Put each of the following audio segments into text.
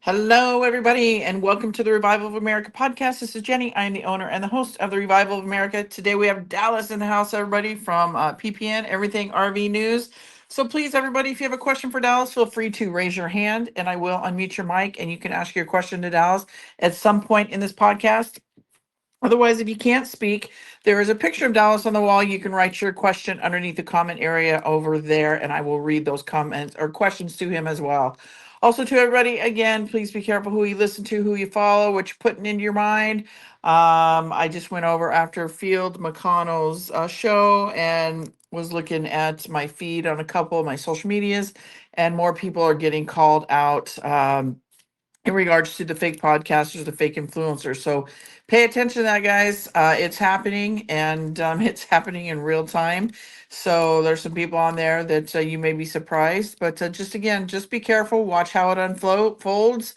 Hello, everybody, and welcome to the Revival of America podcast. This is Jenny. I am the owner and the host of the Revival of America. Today we have Dallas in the house, everybody, from PPN, Everything RV News. So please, everybody, if you have a question for Dallas, feel free to raise your hand and I will unmute your mic and you can ask your question to Dallas at some point in this podcast. Otherwise, if you can't speak, there is a picture of Dallas on the wall. You can write your question underneath the comment area over there, and I will read those comments or questions to him as well. Also, to everybody, again, please be careful who you listen to, who you follow, what you're putting into your mind. I just went over after Field McConnell's show and was looking at my feed on a couple of my social medias, and more people are getting called out. In regards to the fake podcasters, the fake influencers. So pay attention to that, guys. It's happening and it's happening in real time. So there's some people on there that you may be surprised, but just again, just be careful, watch how it unfolds.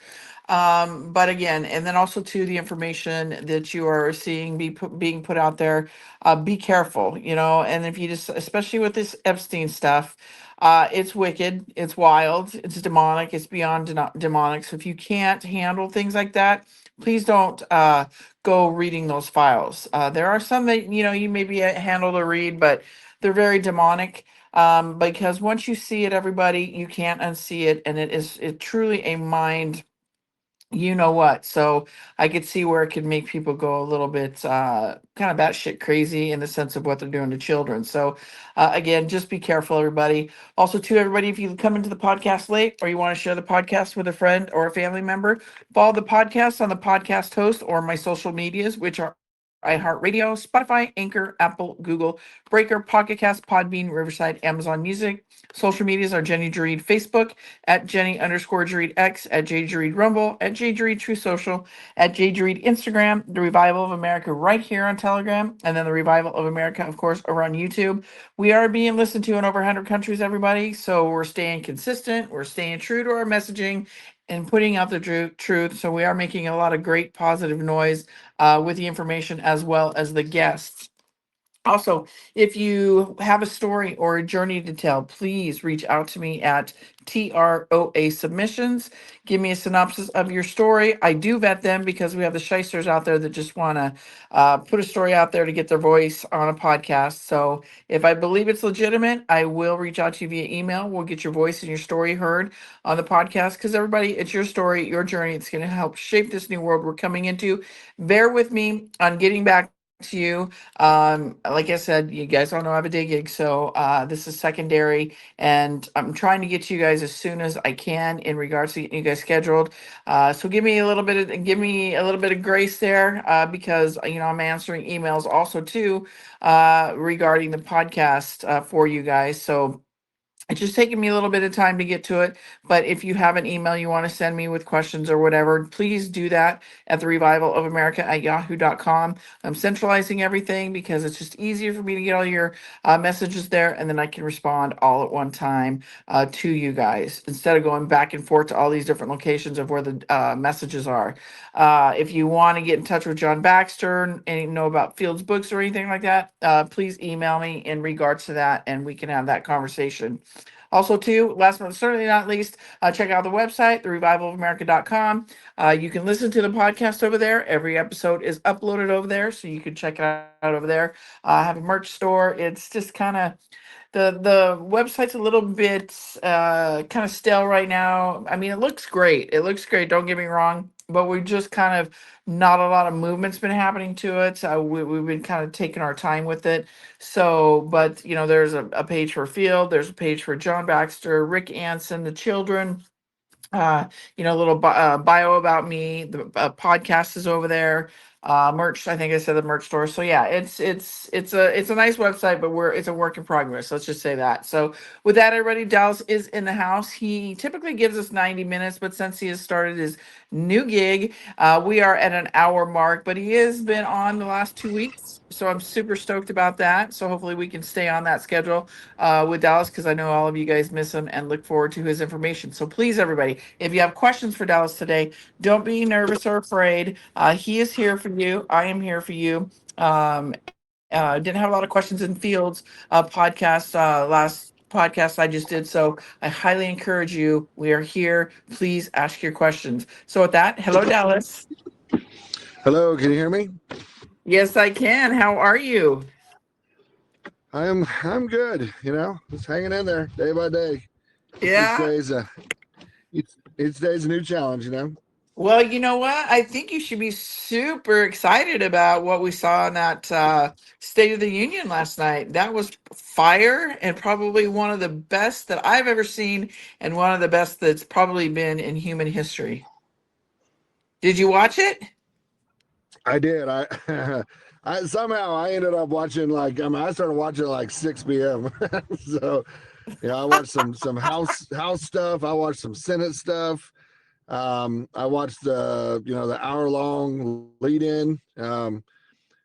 But again, and then also to the information that you are seeing being put out there, be careful, and if you just, especially with this Epstein stuff, it's wicked, it's wild, it's demonic, it's beyond demonic. So if you can't handle things like that, please don't go reading those files. There are some that you may be handle to read, but they're very demonic. Because once you see it, everybody, you can't unsee it, and it truly a mind. You know what? So I could see where it could make people go a little bit kind of batshit crazy in the sense of what they're doing to children. So again, just be careful, everybody. Also, to everybody, if you come into the podcast late or you want to share the podcast with a friend or a family member, follow the podcast on the podcast host or my social medias, which are iHeartRadio, Spotify, Anchor, Apple, Google, Breaker, Pocket Cast, Podbean, Riverside, Amazon Music. Social medias are Jenny Jeread Facebook, at Jenny_Jeread X, at JJeread Rumble, at JJeread True Social, at JJeread Instagram, the Revival of America right here on Telegram, and then the Revival of America, of course, over on YouTube. We are being listened to in over 100 countries, everybody, so we're staying consistent, we're staying true to our messaging, and putting out the truth. So we are making a lot of great positive noise with the information as well as the guests. Also, if you have a story or a journey to tell, please reach out to me at TROA Submissions. Give me a synopsis of your story. I do vet them because we have the shysters out there that just want to put a story out there to get their voice on a podcast. So if I believe it's legitimate, I will reach out to you via email. We'll get your voice and your story heard on the podcast because everybody, it's your story, your journey. It's going to help shape this new world we're coming into. Bear with me on getting back to you. Like I said, you guys all know I have a day gig, so this is secondary, and I'm trying to get to you guys as soon as I can in regards to getting you guys scheduled. So give me a little bit of grace there, because I'm answering emails also too regarding the podcast for you guys. So it's just taking me a little bit of time to get to it. But if you have an email you want to send me with questions or whatever, please do that at the Revival of America at yahoo.com. I'm centralizing everything because it's just easier for me to get all your messages there, and then I can respond all at one time to you guys instead of going back and forth to all these different locations of where the messages are. If you want to get in touch with John Baxter and know about Field's books or anything like that, please email me in regards to that, and we can have that conversation. Also, too, last but certainly not least, check out the website, therevivalofamerica.com. You can listen to the podcast over there. Every episode is uploaded over there, so you can check it out over there. I have a merch store. It's just kind of the website's a little bit kind of stale right now. I mean, it looks great. It looks great. Don't get me wrong, but we just kind of not a lot of movement's been happening to it. We've been kind of taking our time with it. So, but there's a page for Field. There's a page for John Baxter, Rick Anson, the children. A little bio about me. The podcast is over there. Merch. I think I said the merch store. So yeah, it's a nice website, but it's a work in progress. Let's just say that. So with that, everybody, Dallas is in the house. He typically gives us 90 minutes, but since he has started his new gig, we are at an hour mark. But he has been on the last 2 weeks, so I'm super stoked about that. So hopefully we can stay on that schedule with Dallas, because I know all of you guys miss him and look forward to his information. So please, everybody, if you have questions for Dallas today, don't be nervous or afraid. He is here for you. I am here for you. Didn't have a lot of questions in Fields podcast last podcast. I just did so. I highly encourage you. We are here. Please ask your questions. So with that, hello, Dallas. Hello, can you hear me? Yes, I can. How are you? I'm good. Just hanging in there day by day. Each Yeah. day's a each day's a new challenge. Well, you know what? I think you should be super excited about what we saw in that State of the Union last night. That was fire and probably one of the best that I've ever seen, and one of the best that's probably been in human history. Did you watch it? I did. I somehow I ended up watching I started watching at like 6 p.m. So I watched some house stuff. I watched some Senate stuff. I watched the hour-long lead-in, and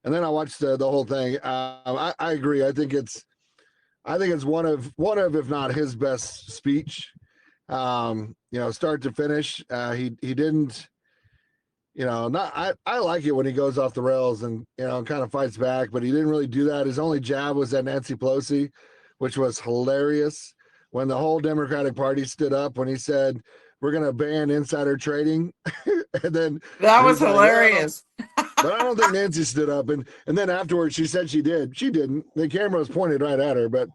then I watched the whole thing. I agree. I think it's one of if not his best speech. Start to finish. He didn't. Not I like it when he goes off the rails and kind of fights back, but he didn't really do that. His only jab was at Nancy Pelosi, which was hilarious. When the whole Democratic Party stood up when he said, we're going to ban insider trading. That and was he's like, well, hilarious. but I don't think Nancy stood up. And then afterwards she said she did. She didn't. The camera was pointed right at her. But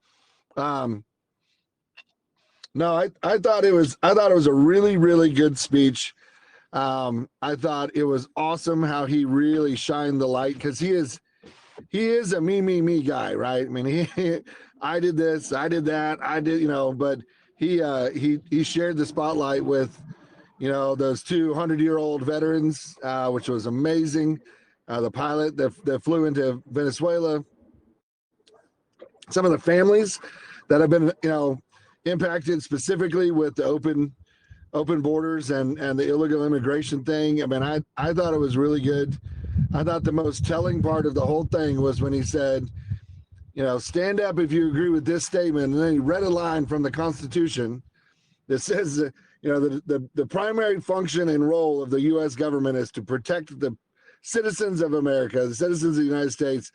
no, I thought it was a really, really good speech. I thought it was awesome how he really shined the light, because he is a me guy, right? I mean, I did this, I did that, I did, but he shared the spotlight with, those 200-year-old veterans, which was amazing. The pilot that flew into Venezuela, some of the families that have been, impacted specifically with the open borders and the illegal immigration thing. I mean, I thought it was really good. I thought the most telling part of the whole thing was when he said, stand up if you agree with this statement. And then he read a line from the Constitution that says, the primary function and role of the U.S. government is to protect the citizens of America, the citizens of the United States,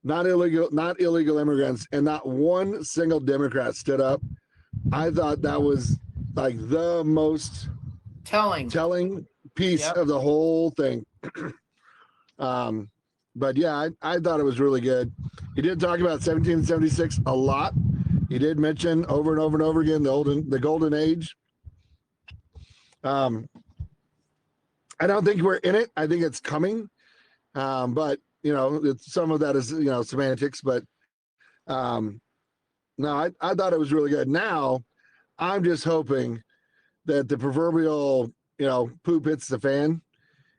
not illegal immigrants. And not one single Democrat stood up. I thought that was like the most telling piece of the whole thing. But yeah, I thought it was really good. He did talk about 1776 a lot. He did mention over and over and over again the golden age. I don't think we're in it. I think it's coming. But some of that is semantics. But no, I thought it was really good. Now, I'm just hoping that the proverbial poop hits the fan,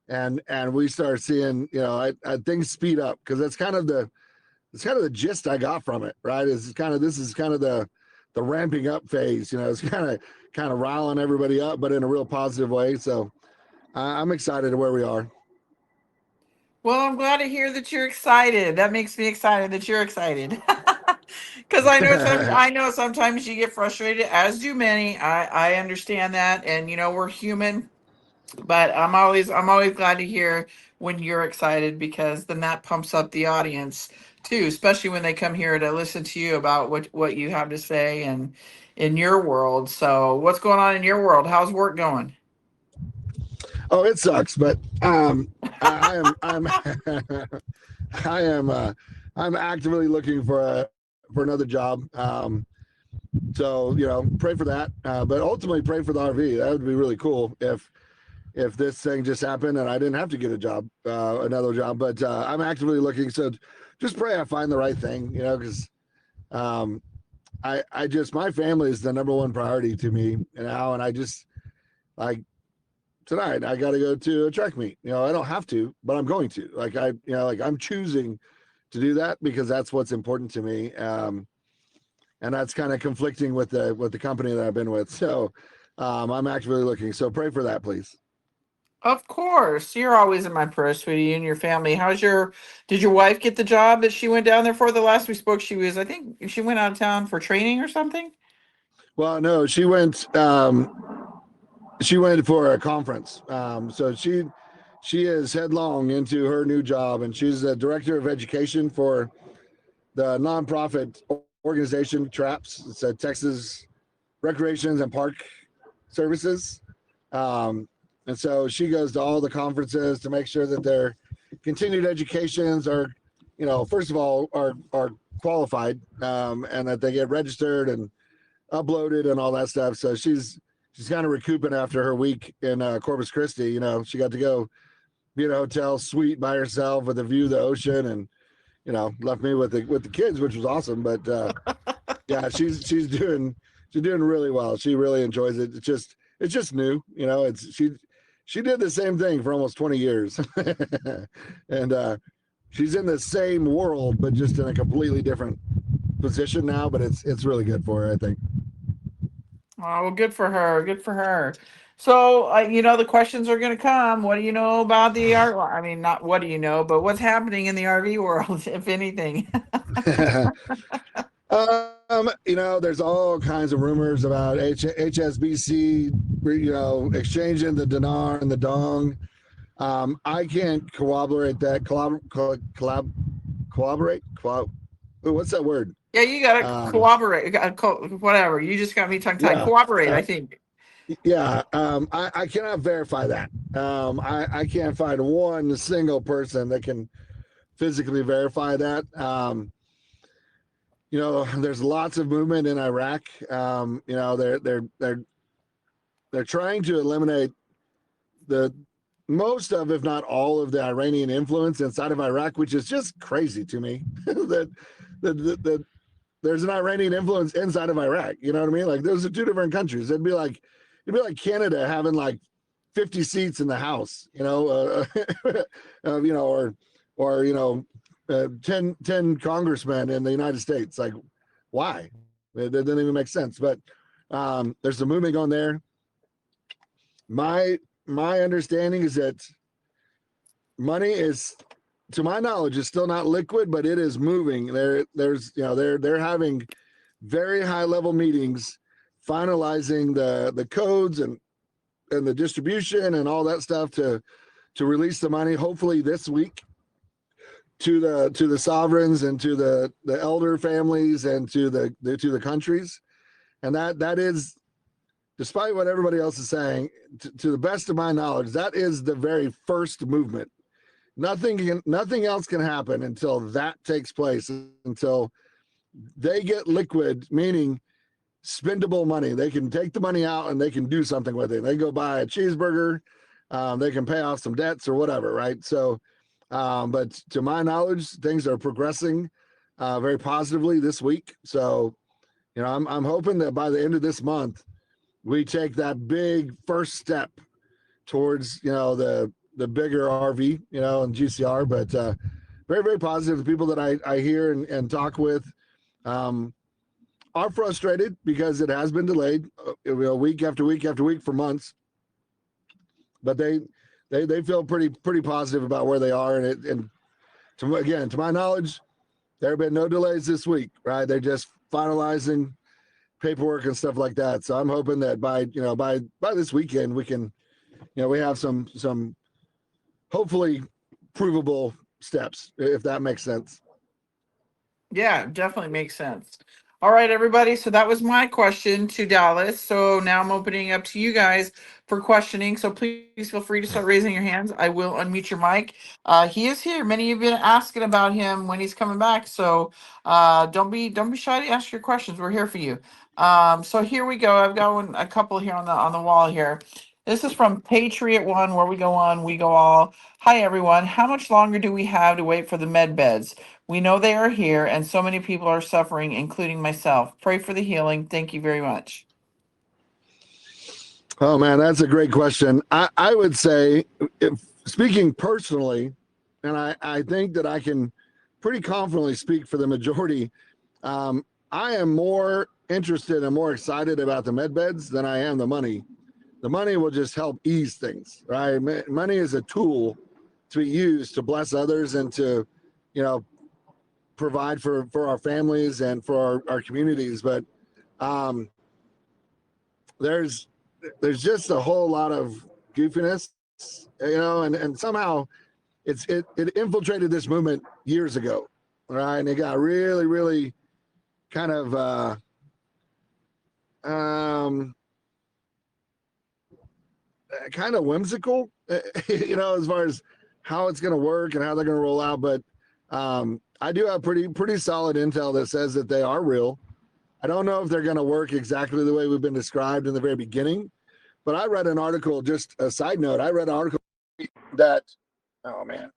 and we start seeing things speed up, because that's kind of the gist I got from it, right? This is kind of the ramping up phase. It's kind of riling everybody up, but in a real positive way. So I'm excited to where we are. Well, I'm glad to hear that you're excited. That makes me excited that you're excited. Because I know sometimes you get frustrated, as do many. I understand that, and we're human. But I'm always glad to hear when you're excited, because then that pumps up the audience too, especially when they come here to listen to you about what you have to say and in your world. So what's going on in your world? How's work going? Oh, it sucks, but I am I am I'm actively looking for another job. So pray for that, but ultimately pray for the RV. That would be really cool if this thing just happened and I didn't have to get a job, another job. But I'm actively looking, so just pray I find the right thing, because I just, my family is the number one priority to me now, and I just, like, tonight I got to go to a track meet. I don't have to, but I'm going to. I'm choosing to do that because that's what's important to me, and that's kind of conflicting with the company that I've been with. So I'm actively looking. So pray for that, please. Of course, you're always in my prayers, sweetie, and your family. Did your wife get the job that she went down there for? The last we spoke, I think she went out of town for training or something. Well, no, she went for a conference. So she is headlong into her new job, and she's the director of education for the nonprofit organization, TRAPS. It's a Texas Recreations and Park Services. And so she goes to all the conferences to make sure that their continued educations are, first of all, are qualified, and that they get registered and uploaded and all that stuff. So she's kind of recouping after her week in Corpus Christi. She got to go be in a hotel suite by herself with a view of the ocean, and left me with the kids, which was awesome. But yeah, she's doing really well. She really enjoys it. It's just new. She did the same thing for almost 20 years, and she's in the same world, but just in a completely different position now. But it's really good for her, I think. Oh, well, good for her. Good for her. So, the questions are going to come. What do you know about the art? I mean, not what do you know, but what's happening in the RV world, if anything? There's all kinds of rumors about HSBC, exchanging the dinar and the dong. I can't corroborate that. Collaborate? What's that word? Yeah, you got to cooperate. Whatever. You just got me tongue-tied. Yeah, Cooperate, I think. Yeah, I cannot verify that. I can't find one single person that can physically verify that. There's lots of movement in Iraq. They're trying to eliminate the most of, if not all of, the Iranian influence inside of Iraq, which is just crazy to me. that there's an Iranian influence inside of Iraq. You know what I mean? Like, those are two different countries. It'd be like Canada having like 50 seats in the House. Or 10 congressmen in the United States. Like, why? It doesn't even make sense. But there's some movement on there. My understanding is that money is, to my knowledge, is still not liquid, but it is moving. They're having very high level meetings, finalizing the codes and the distribution and all that stuff to release the money, hopefully this week, to the sovereigns and to the elder families and to the countries. And that is, despite what everybody else is saying, to the best of my knowledge, that is the very first movement. Nothing else can happen until that takes place, until they get liquid, meaning spendable money. They can take the money out and they can do something with it. They go buy a cheeseburger, they can pay off some debts or whatever, right? So, but to my knowledge, things are progressing very positively this week. So, I'm hoping that by the end of this month, we take that big first step towards, the bigger RV, and GCR. But very, very positive. The people that I hear and talk with are frustrated because it has been delayed, week after week after week for months. But they feel pretty positive about where they are, and to my knowledge, there have been no delays this week. Right, they're just finalizing paperwork and stuff like that. So I'm hoping that by this weekend we can, we have some hopefully provable steps, if that makes sense. Yeah, definitely makes sense. All right, everybody. So that was my question to Dallas. So now I'm opening up to you guys for questioning. So please feel free to start raising your hands. I will unmute your mic. He is here. Many of you have been asking about him when he's coming back. So don't be shy to ask your questions. We're here for you. So here we go. I've got a couple here on the wall here. This is from Patriot One, where we go on, we go all. Hi, everyone. How much longer do we have to wait for the med beds? We know they are here, and so many people are suffering, including myself. Pray for the healing. Thank you very much. Oh, man, that's a great question. I would say, speaking personally, and I think that I can pretty confidently speak for the majority, I am more interested and more excited about the med beds than I am the money. The money will just help ease things, right? Money is a tool to be used to bless others and to, provide for our families and for our communities. But there's just a whole lot of goofiness, and somehow it infiltrated this movement years ago, right? And it got really, really kind of kind of whimsical, as far as how it's going to work and how they're going to roll out. But I do have pretty solid intel that says that they are real. I don't know if they're going to work exactly the way we've been described in the very beginning, but I read an article, just a side note, I read an article that, oh man.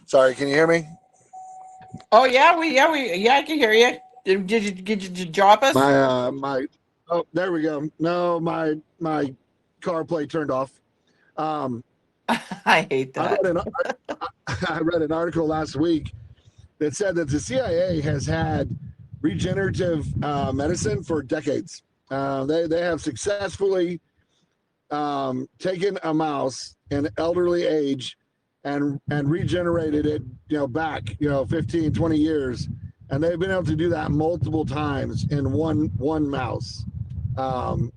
Sorry, can you hear me? Oh yeah, I can hear you. Did you drop us? Oh, there we go. No, my CarPlay turned off. I hate that. I read an article last week that said that the CIA has had regenerative medicine for decades. They have successfully taken a mouse in elderly age and regenerated it, back, 15, 20 years. And they've been able to do that multiple times in one mouse, kind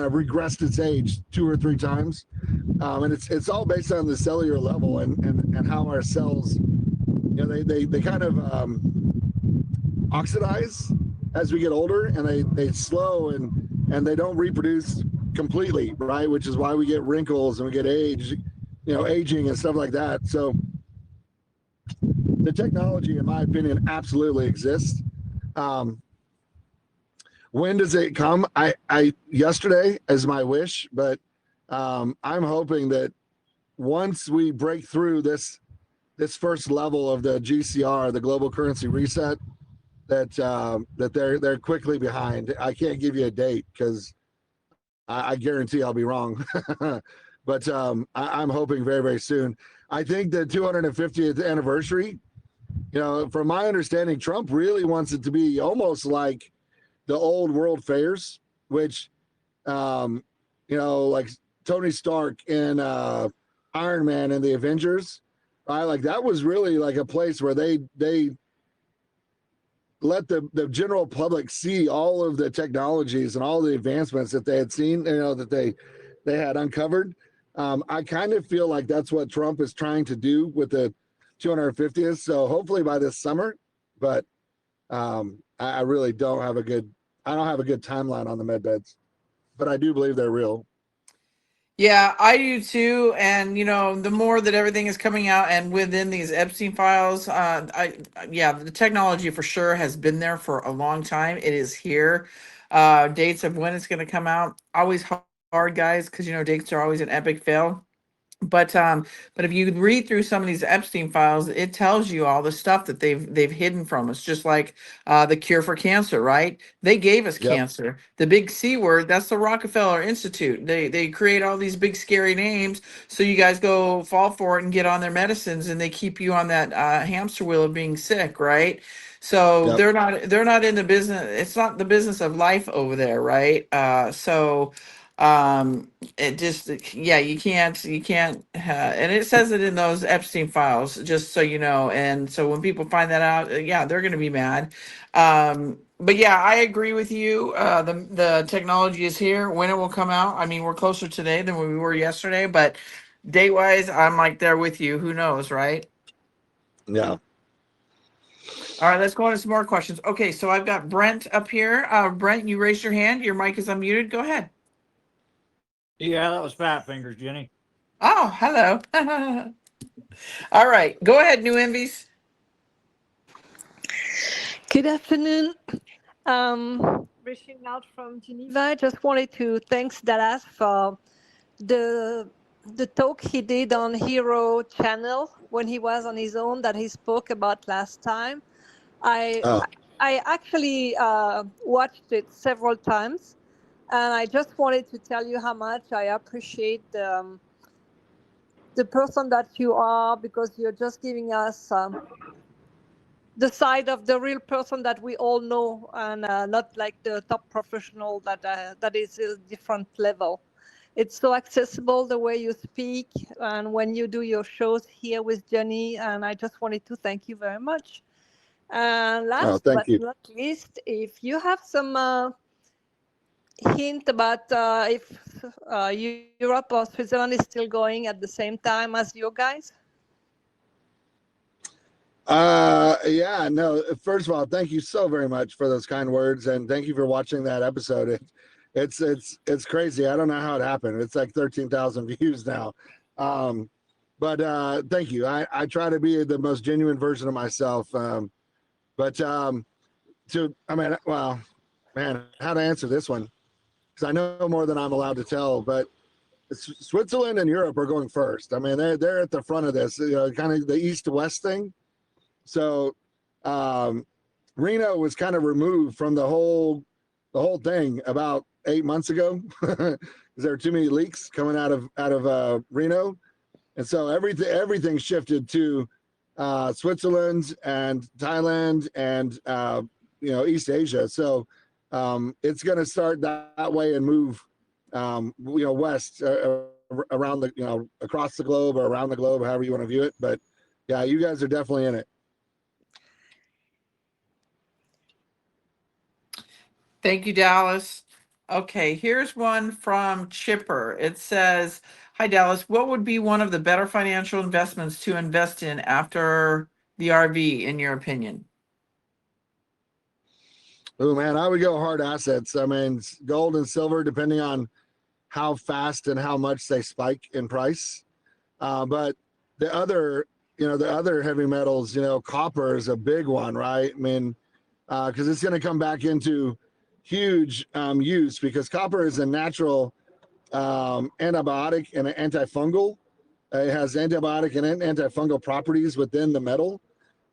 of regressed its age 2 or 3 times. And it's all based on the cellular level and how our cells, they kind of oxidize as we get older, and they slow and they don't reproduce completely, right? Which is why we get wrinkles and we get aging and stuff like that. So the technology, in my opinion, absolutely exists. When does it come? I yesterday is my wish, but I'm hoping that once we break through this first level of the GCR, the global currency reset, that they're quickly behind. I can't give you a date because I guarantee I'll be wrong. But I'm hoping very, very soon. I think the 250th anniversary, from my understanding, Trump really wants it to be almost like the old world fairs, which, like Tony Stark and Iron Man and the Avengers, right? Like that was really like a place where they let the general public see all of the technologies and all the advancements that they had seen, that they had uncovered. I kind of feel like that's what Trump is trying to do with the 250th. So hopefully by this summer, but I really don't have a good timeline on the med beds, but I do believe they're real. Yeah, I do too. And the more that everything is coming out and within these Epstein files, the technology for sure has been there for a long time. It is here. Dates of when it's going to come out, always hard, guys, because dates are always an epic fail. But if you read through some of these Epstein files, it tells you all the stuff that they've hidden from us. Just like the cure for cancer, right? They gave us cancer. The big C word, that's the Rockefeller Institute. They create all these big scary names so you guys go fall for it and get on their medicines, and they keep you on that hamster wheel of being sick, right? So they're not in the business. It's not the business of life over there, right? It just, you can't and it says it in those Epstein files, just so you know. And so when people find that out, they're going to be mad. But yeah, I agree with you. The technology is here. When it will come out, I mean, we're closer today than we were yesterday, but date wise, I'm like there with you. Who knows, right? Yeah. All right, let's go on to some more questions. Okay, so I've got Brent up here. Brent, you raised your hand. Your mic is unmuted. Go ahead. Yeah, that was Fat Fingers, Jenny. Oh, hello. All right, go ahead, New Envies. Good afternoon. Reaching out from Geneva. I just wanted to thank Dallas for the talk he did on Hero Channel when he was on his own that he spoke about last time. I actually watched it several times, and I just wanted to tell you how much I appreciate the person that you are, because you're just giving us the side of the real person that we all know, and not like the top professional that is a different level. It's so accessible the way you speak and when you do your shows here with Jenny, and I just wanted to thank you very much. And last but not least, if you have some hint about if Europe or Switzerland is still going at the same time as you guys? Yeah, no, first of all, thank you so very much for those kind words, and thank you for watching that episode. It's crazy. I don't know how it happened. It's like 13,000 views now. But thank you. I try to be the most genuine version of myself. Well, man, how to answer this one, because I know more than I'm allowed to tell, but Switzerland and Europe are going first. I mean, they're at the front of this, kind of the east-west thing. So Reno was kind of removed from the whole thing about 8 months ago because there were too many leaks coming out of Reno, and so everything shifted to Switzerland and Thailand and East Asia. So it's going to start that way and move west around the across the globe or around the globe, however you want to view it. But yeah, you guys are definitely in it. Thank you, Dallas. Okay, here's one from Chipper. It says, "Hi, Dallas. What would be one of the better financial investments to invest in after the RV, in your opinion?" Oh man, I would go hard assets. I mean, gold and silver, depending on how fast and how much they spike in price. But the other heavy metals, copper is a big one, right? I mean, because it's going to come back into huge use, because copper is a natural antibiotic and an antifungal. It has antibiotic and antifungal properties within the metal.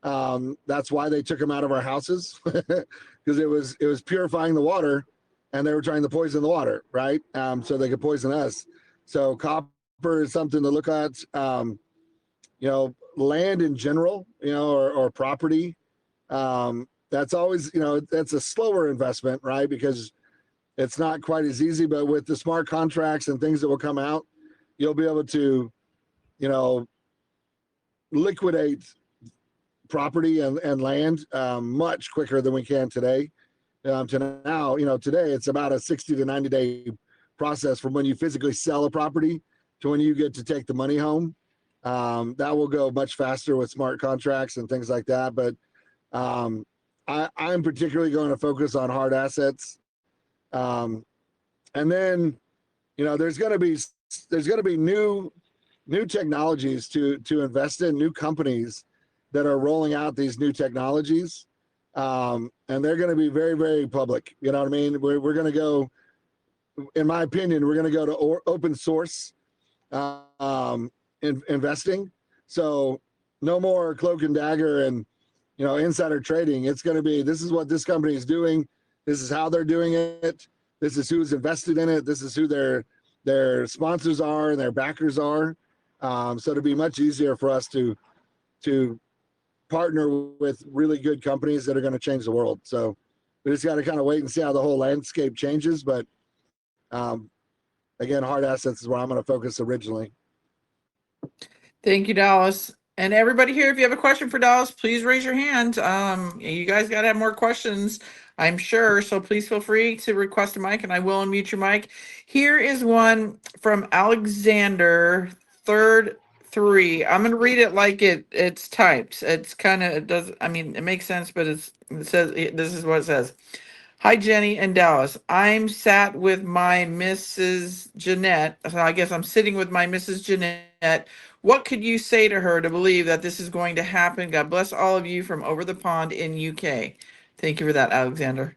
That's why they took them out of our houses, because it was purifying the water, and they were trying to poison the water, right? So they could poison us. So copper is something to look at. Land in general, or property. That's always, that's a slower investment, right? Because it's not quite as easy, but with the smart contracts and things that will come out, you'll be able to, liquidate property and land much quicker than we can today. To now, today it's about a 60 to 90 day process from when you physically sell a property to when you get to take the money home. That will go much faster with smart contracts and things like that. But I'm particularly going to focus on hard assets. And then, there's going to be new technologies to invest in, new companies that are rolling out these new technologies. And they're going to be very, very public. You know what I mean? We're going to go, in my opinion, we're going to go to open source investing. So no more cloak and dagger and, insider trading. It's going to be, this is what this company is doing. This is how they're doing it. This is who's invested in it. This is who their sponsors are and their backers are. So it'll be much easier for us to partner with really good companies that are going to change the world. So we just got to kind of wait and see how the whole landscape changes. But again, hard assets is where I'm going to focus originally. Thank you, Dallas. And everybody here, if you have a question for Dallas, please raise your hand. You guys got to have more questions, I'm sure. So please feel free to request a mic, and I will unmute your mic. Here is one from Alexander, third 3. I'm going to read it like it's typed. It's kind of, it makes sense, but it says, this is what it says. "Hi, Jenny and Dallas. I'm sat with my Mrs. Jeanette. So I guess I'm sitting with my Mrs. Jeanette. What could you say to her to believe that this is going to happen? God bless all of you from over the pond in UK." Thank you for that, Alexander.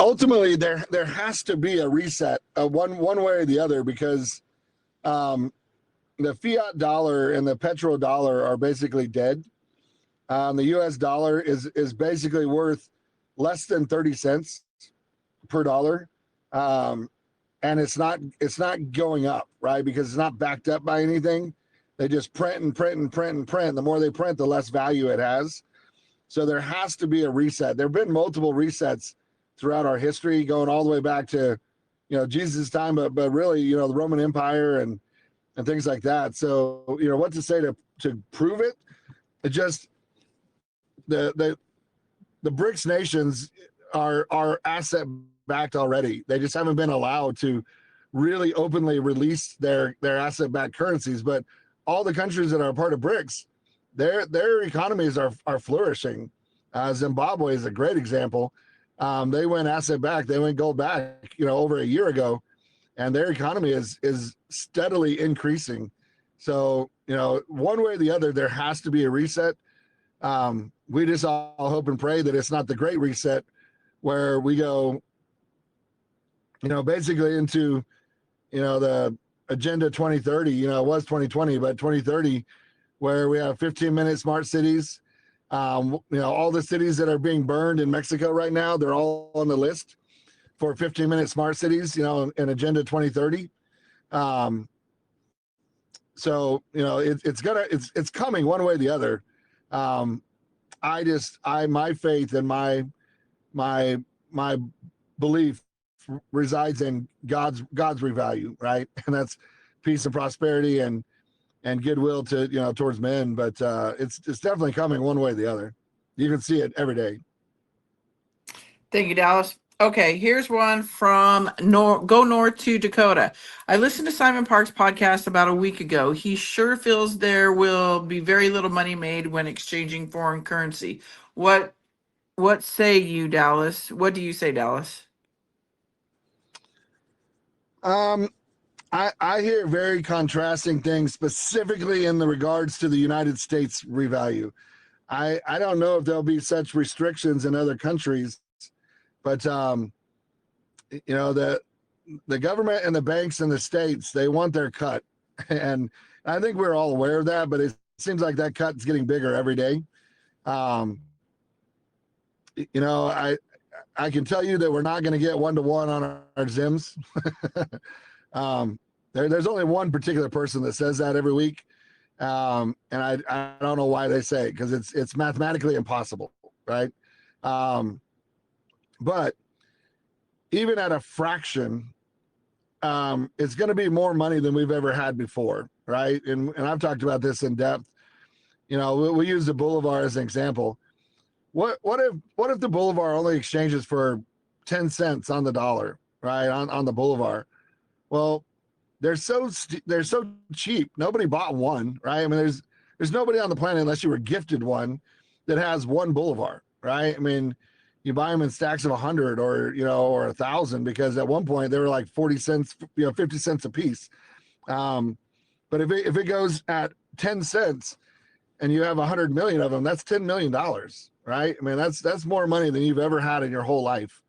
Ultimately, there has to be a reset, one way or the other, because the fiat dollar and the petrodollar are basically dead. The US dollar is basically worth less than 30 cents per dollar. And it's not going up, right? Because it's not backed up by anything. They just print and print and print and print. The more they print, the less value it has. So there has to be a reset. There have been multiple resets throughout our history, going all the way back to, Jesus' time, but really, the Roman Empire and things like that. So, what to say to prove it? It just, the BRICS nations are asset backed already. They just haven't been allowed to really openly release their asset-backed currencies. But all the countries that are part of BRICS, their economies are flourishing. Zimbabwe is a great example. They went asset-backed, they went gold-back, over a year ago, and their economy is steadily increasing. So, one way or the other, there has to be a reset. We just all hope and pray that it's not the great reset where we go, basically into, the Agenda 2030, it was 2020, but 2030, where we have 15-minute smart cities. All the cities that are being burned in Mexico right now, they're all on the list for 15-minute smart cities, in Agenda 2030. So, it's coming one way or the other. My faith and my belief resides in God's revalue, right? And that's peace and prosperity and goodwill to, towards men. But it's definitely coming one way or the other. You can see it every day. Thank you, Dallas. Okay, here's one from Go North to Dakota. I listened to Simon Park's podcast about a week ago. He sure feels there will be very little money made when exchanging foreign currency. What say you, Dallas? What do you say, Dallas? I hear very contrasting things, specifically in the regards to the United States revalue. I don't know if there'll be such restrictions in other countries, but the government and the banks and the states, they want their cut, and I think we're all aware of that. But it seems like that cut is getting bigger every day. I can tell you that we're not going to get 1-to-1 on our Zims. There's only one particular person that says that every week, and I don't know why they say it, because it's mathematically impossible, right? But even at a fraction, it's going to be more money than we've ever had before, right? And I've talked about this in depth. We use the Bolivar as an example. What if the Bolivar only exchanges for 10 cents on the dollar, right? On the Bolivar. Well, they're so cheap. Nobody bought one, right? I mean, there's nobody on the planet, unless you were gifted one, that has one Bolivar, right? I mean, you buy them in stacks of 100 or 1,000, because at one point they were like 40 cents, 50 cents a piece. But if it goes at 10 cents and you have 100 million of them, that's $10 million, right? I mean, that's more money than you've ever had in your whole life.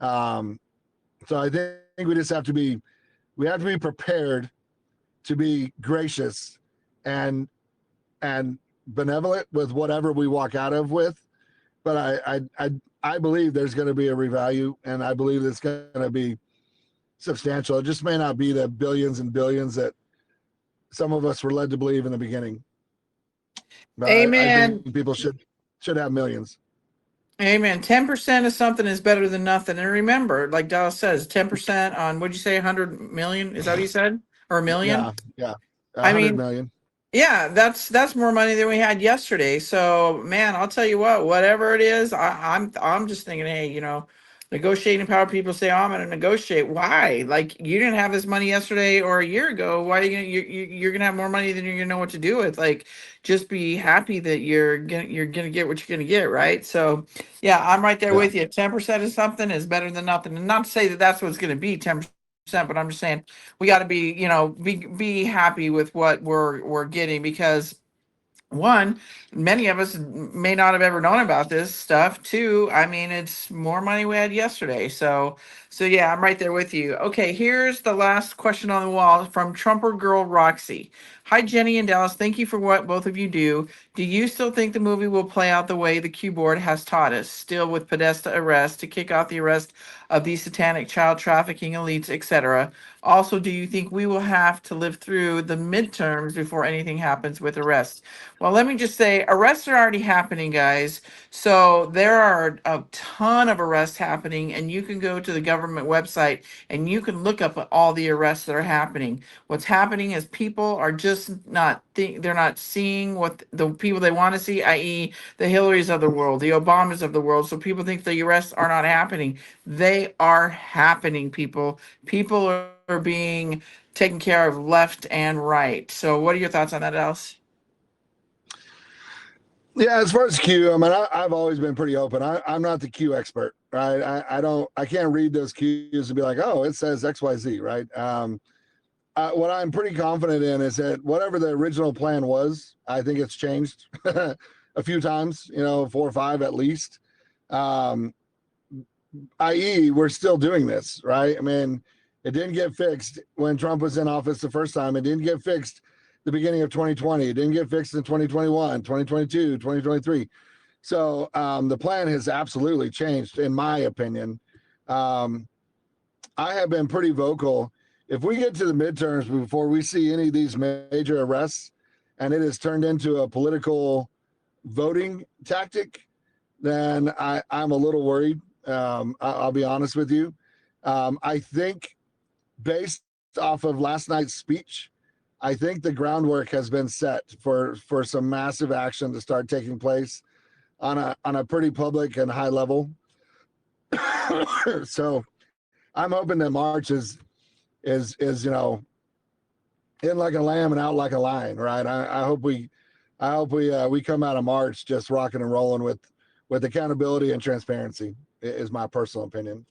So I think we just have to be prepared to be gracious and benevolent with whatever we walk out of with. But I believe there's going to be a revalue, and I believe it's going to be substantial. It just may not be the billions and billions that some of us were led to believe in the beginning. But Amen. I think people should have millions. Amen. 10% of something is better than nothing. And remember, like Dallas says, 10% on, what'd you say, 100 million? Is that what you said? Or a million? Yeah. 100 I mean, million. yeah, that's more money than we had yesterday. So, man, I'll tell you what, whatever it is, I'm just thinking, hey, negotiating power. People say, oh, I'm going to negotiate. Why? Like, you didn't have this money yesterday or a year ago. Why are you you're gonna have more money than you're gonna know what to do with? Like, just be happy that you're gonna get what you're gonna get, right? So, yeah, I'm right there with you. 10% of something is better than nothing, and not to say that that's what it's gonna be, 10%. But I'm just saying we got to be, be happy with what we're getting, because one, many of us may not have ever known about this stuff. Two, I mean, it's more money we had yesterday. So yeah, I'm right there with you. Okay, here's the last question on the wall from Trumper Girl Roxy. Hi, Jenny and Dallas. Thank you for what both of you do. Do you still think the movie will play out the way the Q board has taught us, still with Podesta arrest to kick off the arrest of these satanic child trafficking elites, etc.? Also, do you think we will have to live through the midterms before anything happens with arrests? Well, let me just say, arrests are already happening, guys. So there are a ton of arrests happening, and you can go to the government website and you can look up all the arrests that are happening. What's happening is people are just they're not seeing what the people they want to see, i.e. the Hillarys of the world, the Obamas of the world. So people think the arrests are not happening. They are happening, people. People are are being taken care of left and right. So what are your thoughts on that, Alice? Yeah, as far as Q, I mean, I've always been pretty open. I'm not the Q expert, right? I can't read those Qs and be like, oh, it says XYZ, right? What I'm pretty confident in is that whatever the original plan was, I think it's changed a few times, 4 or 5 at least. I.e., we're still doing this, right? I mean, it didn't get fixed when Trump was in office the first time. It didn't get fixed the beginning of 2020. It didn't get fixed in 2021, 2022, 2023. So the plan has absolutely changed, in my opinion. I have been pretty vocal. If we get to the midterms before we see any of these major arrests and it has turned into a political voting tactic, then I'm a little worried. I'll be honest with you. I think based off of last night's speech, I think the groundwork has been set for some massive action to start taking place on a pretty public and high level. So I'm hoping that March is in like a lamb and out like a lion, right? I hope we come out of March just rocking and rolling with accountability and transparency, is my personal opinion.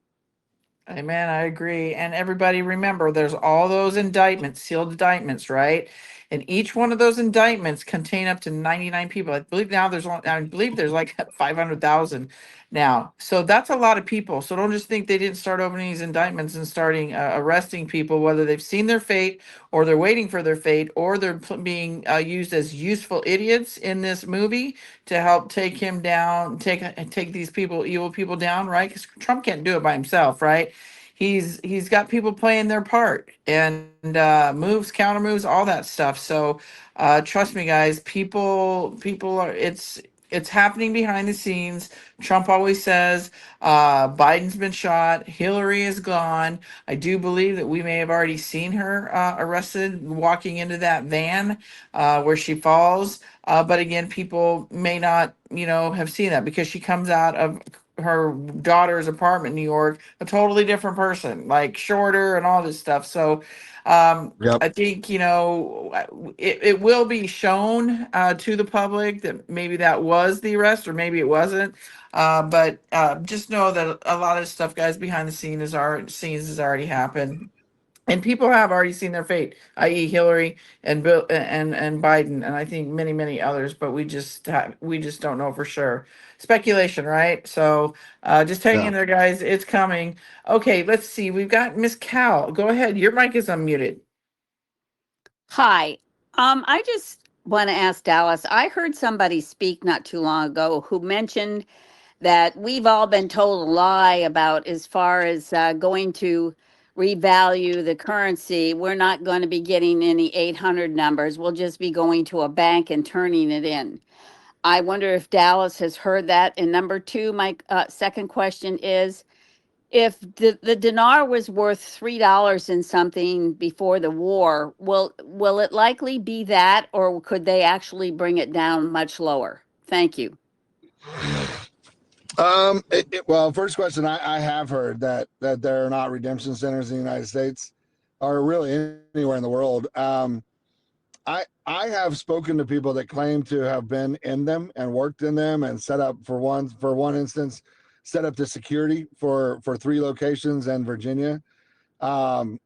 Amen. I agree. And everybody remember, there's all those indictments, sealed indictments, right? And each one of those indictments contain up to 99 people. I believe there's like 500,000 now. So that's a lot of people. So don't just think they didn't start opening these indictments and starting arresting people, whether they've seen their fate or they're waiting for their fate or they're being used as useful idiots in this movie to help take him down, take these people, evil people down, right? Because Trump can't do it by himself, right? He's got people playing their part and moves, counter moves, all that stuff. So trust me, guys, people are it's happening behind the scenes. Trump always says Biden's been shot, Hillary is gone. I do believe that we may have already seen her arrested walking into that van where she falls. But again, people may not, have seen that because she comes out of her daughter's apartment in New York, a totally different person, like shorter and all this stuff. So Yep. I think, it will be shown to the public that maybe that was the arrest or maybe it wasn't. But just know that a lot of stuff, guys, behind the scenes has already happened. And people have already seen their fate, i.e., Hillary and Bill and Biden, and I think many, many others. But we just don't know for sure. Speculation, right? So just hang in there, guys. It's coming. Okay, let's see. We've got Miss Cal. Go ahead. Your mic is unmuted. Hi. I just want to ask Dallas. I heard somebody speak not too long ago who mentioned that we've all been told a lie about as far as going to revalue the currency. We're not going to be getting any 800 numbers. We'll just be going to a bank and turning it in. I wonder if Dallas has heard that. And number two, my second question is, if the dinar was worth $3 and something before the war, will it likely be that, or could they actually bring it down much lower? Thank you. Well, first question, I have heard that there are not redemption centers in the United States or really anywhere in the world. I have spoken to people that claim to have been in them and worked in them and set up for one instance, set up the security for 3 locations in Virginia. That's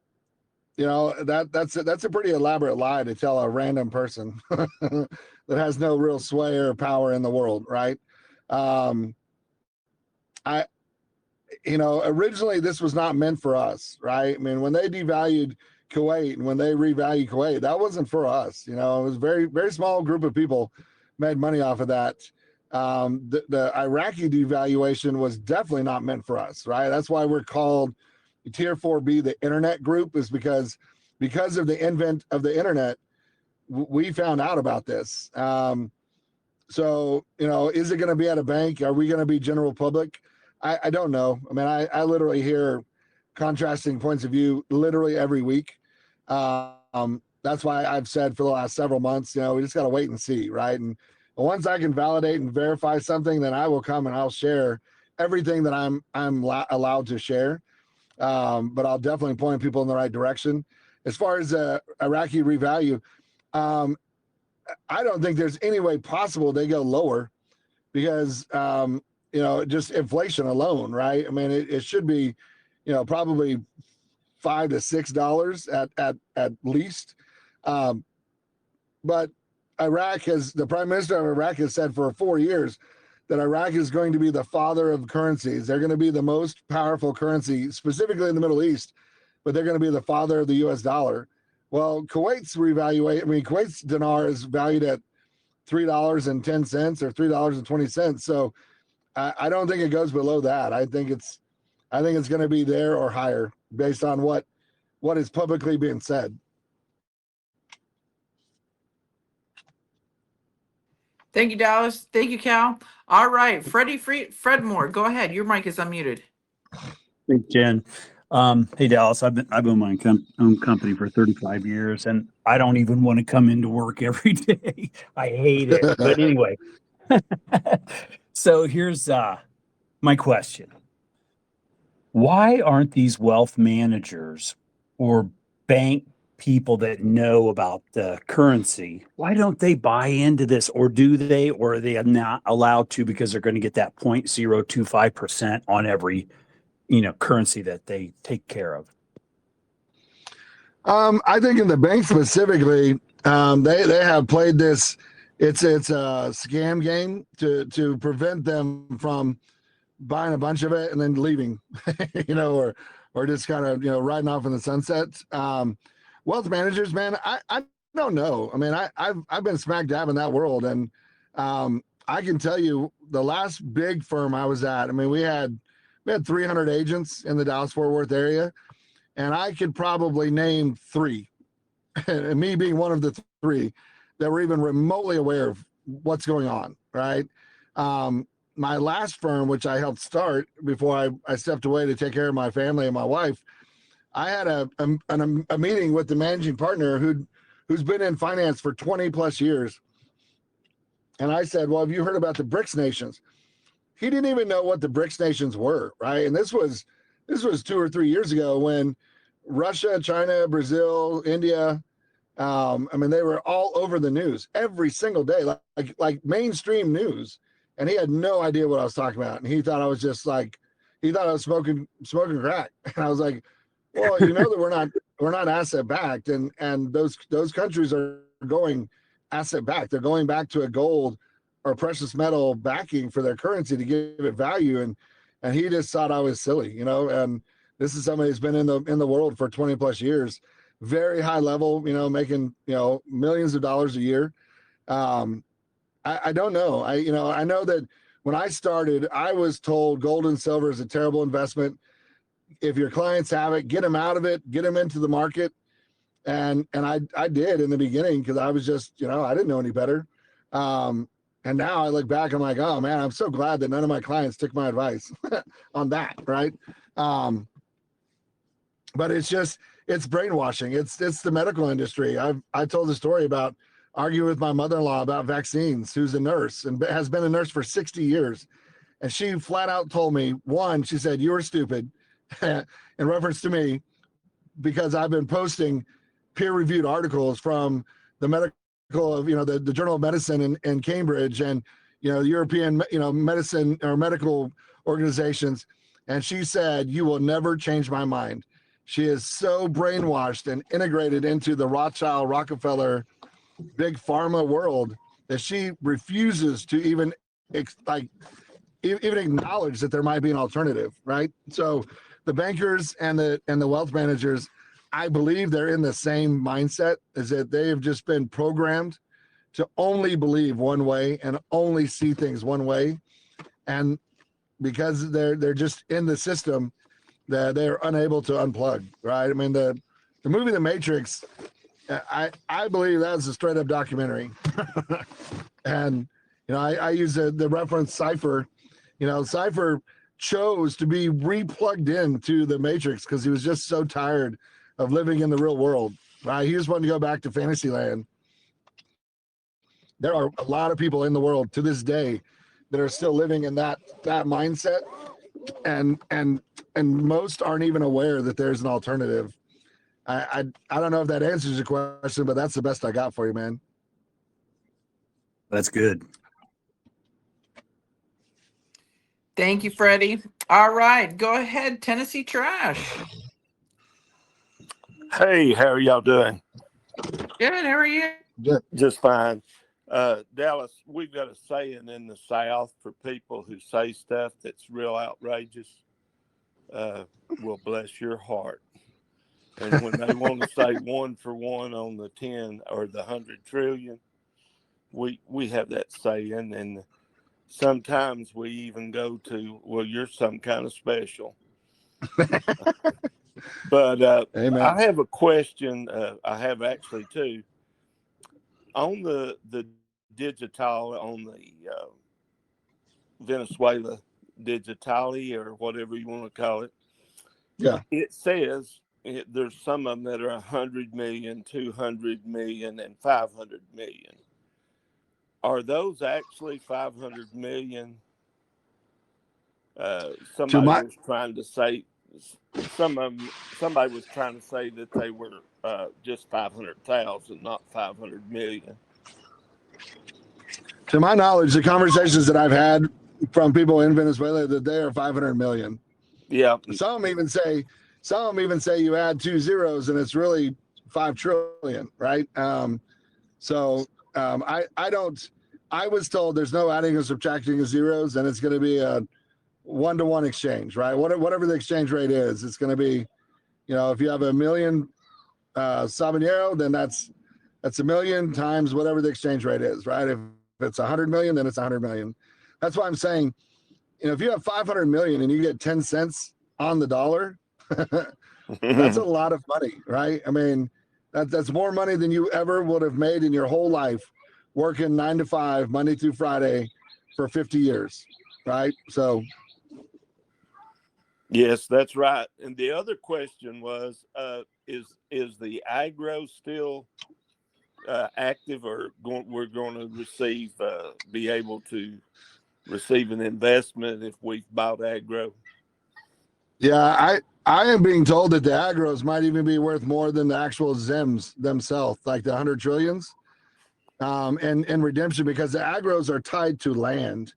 a pretty elaborate lie to tell a random person that has no real sway or power in the world, right? Originally this was not meant for us, right? I mean, when they devalued Kuwait and when they revalued Kuwait, that wasn't for us. It was a very, very small group of people made money off of that. The Iraqi devaluation was definitely not meant for us, right? That's why we're called Tier 4B, the internet group, is because of the invent of the internet, we found out about this. So, is it going to be at a bank? Are we going to be general public? I don't know. I mean, I literally hear contrasting points of view literally every week. That's why I've said for the last several months, we just got to wait and see, right? And once I can validate and verify something, then I will come and I'll share everything that I'm allowed to share. but I'll definitely point people in the right direction. As far as Iraqi revalue, I don't think there's any way possible they go lower because, just inflation alone, right? I mean, it should be, probably $5 to $6 at least. But the prime minister of Iraq has said for 4 years that Iraq is going to be the father of currencies. They're going to be the most powerful currency, specifically in the Middle East, but they're going to be the father of the US dollar. Well, Kuwait's dinar is valued at $3.10 or $3.20. So I don't think it goes below that. I think it's going to be there or higher based on what is publicly being said. Thank you, Dallas. Thank you, Cal. All right, Fred Moore, go ahead. Your mic is unmuted. Thanks, Jen. Hey, Dallas, I've owned my own company for 35 years, and I don't even want to come into work every day. I hate it. But anyway, so here's my question. Why aren't these wealth managers or bank people that know about the currency, why don't they buy into this, or do they, or are they not allowed to because they're going to get that 0.025% on every currency that they take care of? I think in the bank specifically, they have played this. It's a scam game to prevent them from buying a bunch of it and then leaving, or just kind of riding off in the sunset. Wealth managers, man, I don't know. I mean, I've been smack dab in that world, and I can tell you the last big firm I was at. I mean, we had 300 agents in the Dallas-Fort Worth area, and I could probably name 3, and me being one of the 3 that were even remotely aware of what's going on, right? My last firm, which I helped start before I stepped away to take care of my family and my wife, I had a meeting with the managing partner who's been in finance for 20 plus years. And I said, well, have you heard about the BRICS nations? He didn't even know what the BRICS nations were, right? And this was 2 or 3 years ago when Russia, China, Brazil, India, they were all over the news every single day, like mainstream news. And he had no idea what I was talking about. And he thought I was smoking crack. And I was like, well, that we're not asset backed, and those countries are going asset backed. They're going back to a gold or precious metal backing for their currency to give it value. And he just thought I was silly, and this is somebody who's been in the world for 20 plus years, very high level, making, millions of dollars a year. I don't know. I know that when I started, I was told gold and silver is a terrible investment. If your clients have it, get them out of it, get them into the market. And I did in the beginning because I was just, I didn't know any better. And now I look back, I'm like, oh man, I'm so glad that none of my clients took my advice on that. Right. But it's brainwashing. It's the medical industry. I told the story about arguing with my mother-in-law about vaccines, who's a nurse and has been a nurse for 60 years. And she flat out told me, one, she said, you were stupid in reference to me because I've been posting peer-reviewed articles from the medical of, the Journal of Medicine in Cambridge and, European, medicine or medical organizations. And she said, you will never change my mind. She is so brainwashed and integrated into the Rothschild, Rockefeller, big pharma world that she refuses to even acknowledge that there might be an alternative, right? So the bankers and the wealth managers, I believe they're in the same mindset, is that they have just been programmed to only believe one way and only see things one way. And because they're just in the system, that they're unable to unplug, right? I mean, the movie The Matrix, I believe that's a straight up documentary. And, I use the reference Cypher. Cypher chose to be replugged into the Matrix because he was just so tired of living in the real world, right? He just wanted to go back to Fantasyland. There are a lot of people in the world to this day that are still living in that mindset. and most aren't even aware that there's an alternative. I don't know if that answers your question, but that's the best I got for you, man. That's good. Thank you, Freddie. All right, go ahead, Tennessee Trash. Hey, how are y'all doing? Good, how are you? Just fine. Dallas, we've got a saying in the South for people who say stuff that's real outrageous. Will bless your heart. And when they want to say 1 for 1 on the 10 or the 100 trillion, we have that saying, and sometimes we even go to, well, you're some kind of special. But I have a question. I have actually two. On the digital, on the Venezuela digitali, or whatever you want to call it. Yeah. It says there's some of them that are 100 million, 200 million, and 500 million. Are those actually 500 million? Somebody was trying to say somebody was trying to say that they were just 500,000, not 500 million. To my knowledge, the conversations that I've had from people in Venezuela, that they are 500 million. Yeah. Some even say you add 2 zeros and it's really 5 trillion, right? I was told there's no adding or subtracting of zeros, and it's going to be a 1-to-1 exchange, right? Whatever the exchange rate is, it's going to be, if you have $1 million Sabanero, then that's $1 million times whatever the exchange rate is, right? If it's 100 million, then it's 100 million. That's why I'm saying, if you have 500 million and you get 10 cents on the dollar, that's a lot of money, right? I mean, that's more money than you ever would have made in your whole life working 9 to 5, Monday through Friday for 50 years, right? So. Yes, that's right. And the other question was, is the agro still active, or we're going to be able to receive an investment if we bought agro? Yeah, I am being told that the agros might even be worth more than the actual ZEMs themselves, like the 100 trillions, and redemption, because the agros are tied to land,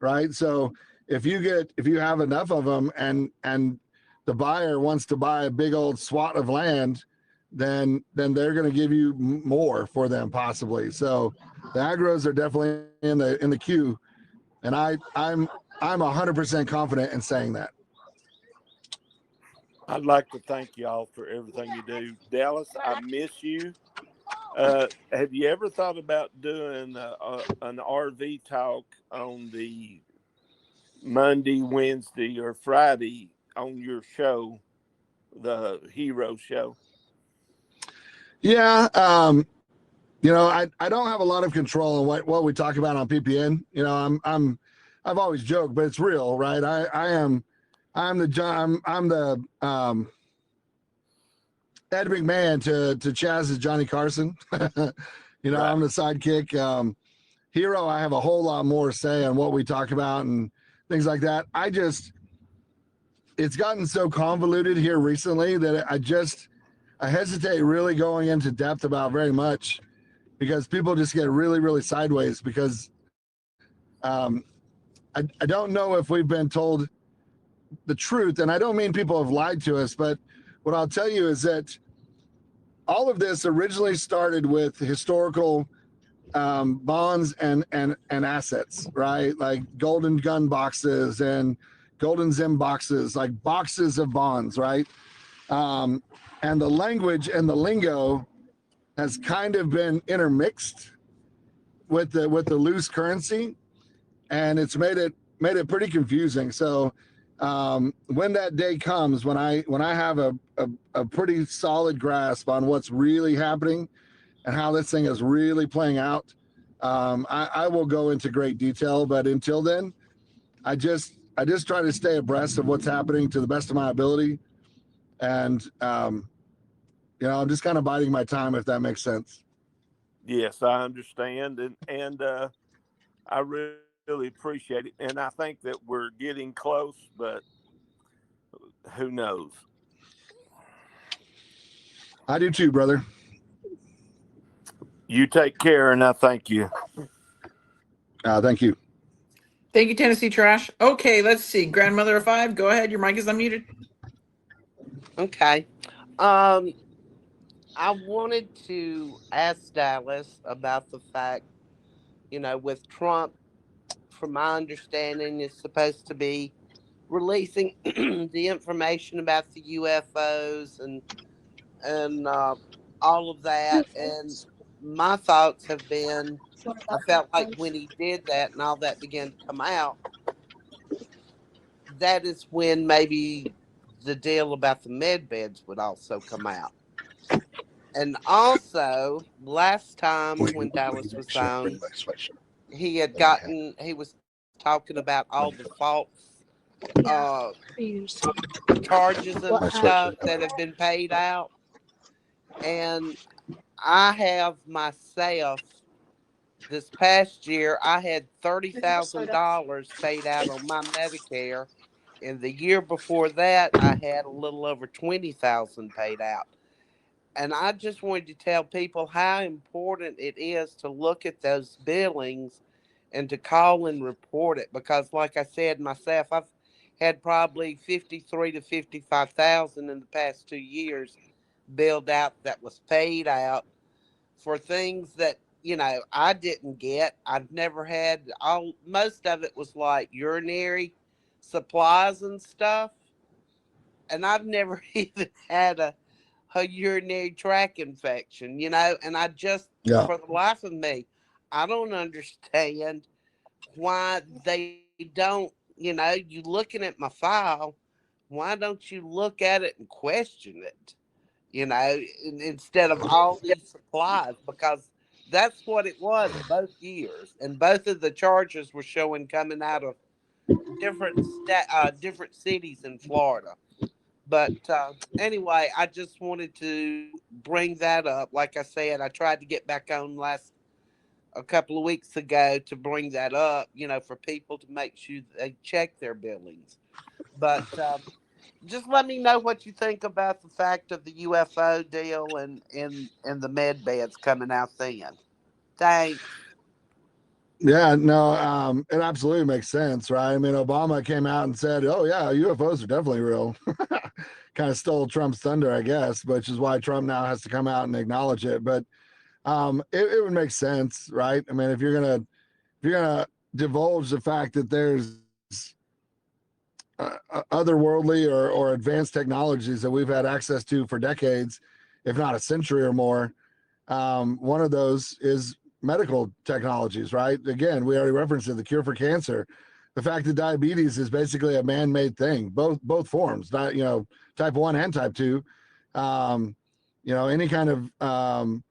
right? So if you have enough of them and the buyer wants to buy a big old swat of land, then they're going to give you more for them, possibly. So the agros are definitely in the queue, and I'm 100% confident in saying that. I'd like to thank y'all for everything you do. Dallas, I miss you. Have you ever thought about doing an RV talk on the Monday, Wednesday, or Friday on your show, the Hero Show? Yeah, I don't have a lot of control on what we talk about on PPN. I've always joked, but it's real, right? I'm the Ed McMahon to Chaz's Johnny Carson. Right. I'm the sidekick. Hero, I have a whole lot more say on what we talk about and things like that. It's gotten so convoluted here recently that I hesitate really going into depth about very much, because people just get really, really sideways, because I don't know if we've been told the truth. And I don't mean people have lied to us, but what I'll tell you is that all of this originally started with historical bonds and assets, right? Like golden gun boxes and golden Zim boxes, like boxes of bonds, right? And the language and the lingo has kind of been intermixed with the loose currency, and it's made it pretty confusing. So when that day comes, when I have a pretty solid grasp on what's really happening and how this thing is really playing out, I will go into great detail. But until then, I just try to stay abreast of what's happening to the best of my ability, and I'm just kind of biding my time, if that makes sense. Yes, I understand, and I really really appreciate it. And I think that we're getting close, but who knows? I do too, brother. You take care, and I thank you. Thank you. Thank you, Tennessee Trash. Okay, let's see. Grandmother of five, go ahead. Your mic is unmuted. Okay. I wanted to ask Dallas about the fact, with Trump, from my understanding, is supposed to be releasing the information about the UFOs and all of that. And my thoughts have been, I felt like when he did that and all that began to come out, that is when maybe the deal about the med beds would also come out. And also, last time when Dallas was on, he was talking about all the false charges and stuff that have been paid out. And I have myself, this past year, I had $30,000 paid out on my Medicare. And the year before that, I had a little over 20,000 paid out. And I just wanted to tell people how important it is to look at those billings and to call and report it. Because like I said myself, I've had probably 53 to 55,000 in the past 2 years billed out that was paid out for things that, I didn't get. I've never had most of it was like urinary supplies and stuff. And I've never even had a urinary tract infection, and I just, for the life of me, I don't understand why they don't, you looking at my file, why don't you look at it and question it, instead of all these supplies, because that's what it was both years. And both of the charges were showing coming out of different cities in Florida. But anyway, I just wanted to bring that up. Like I said, I tried to get back on a couple of weeks ago to bring that up, for people to make sure they check their billings. But just let me know what you think about the fact of the UFO deal and the med beds coming out then. Thanks. Yeah, no, it absolutely makes sense, right? I mean, Obama came out and said, "Oh yeah, UFOs are definitely real." Kind of stole Trump's thunder, I guess, which is why Trump now has to come out and acknowledge it. But it would make sense, right? I mean, if you're gonna divulge the fact that there's otherworldly or advanced technologies that we've had access to for decades, if not a century or more, one of those is medical technologies, right? Again, we already referenced it, the cure for cancer. The fact that diabetes is basically a man-made thing, both forms, not, type 1 and type 2. Any kind of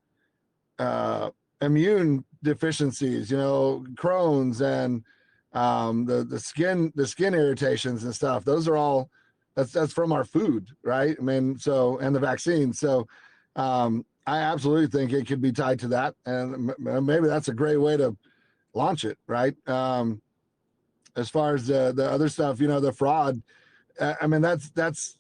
immune deficiencies, Crohn's and the skin irritations and stuff. Those are all that's from our food, right? I mean, and the vaccine. So I absolutely think it could be tied to that, and maybe that's a great way to launch it, right? As far as the other stuff, the fraud, I mean, that's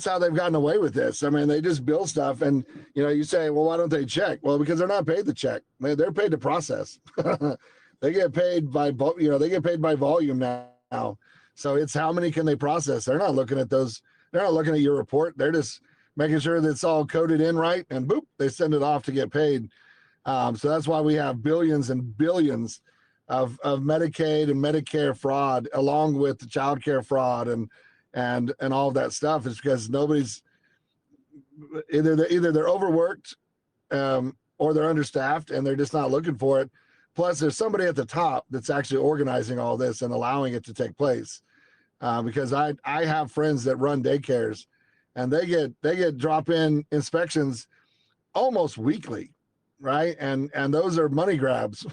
how they've gotten away with this. I mean, they just bill stuff, and you say, well, why don't they check? Well, because they're not paid to check. They're paid to process. They get paid by volume now. So it's how many can they process. They're not looking at those. They're not looking at your report. They're just making sure that it's all coded in right, and boop, they send it off to get paid. So that's why we have billions and billions of Medicaid and Medicare fraud, along with the child care fraud and all of that stuff, is because nobody's either they're overworked or they're understaffed and they're just not looking for it. Plus, there's somebody at the top that's actually organizing all this and allowing it to take place. Because I have friends that run daycares, and they get drop-in inspections almost weekly, right? And those are money grabs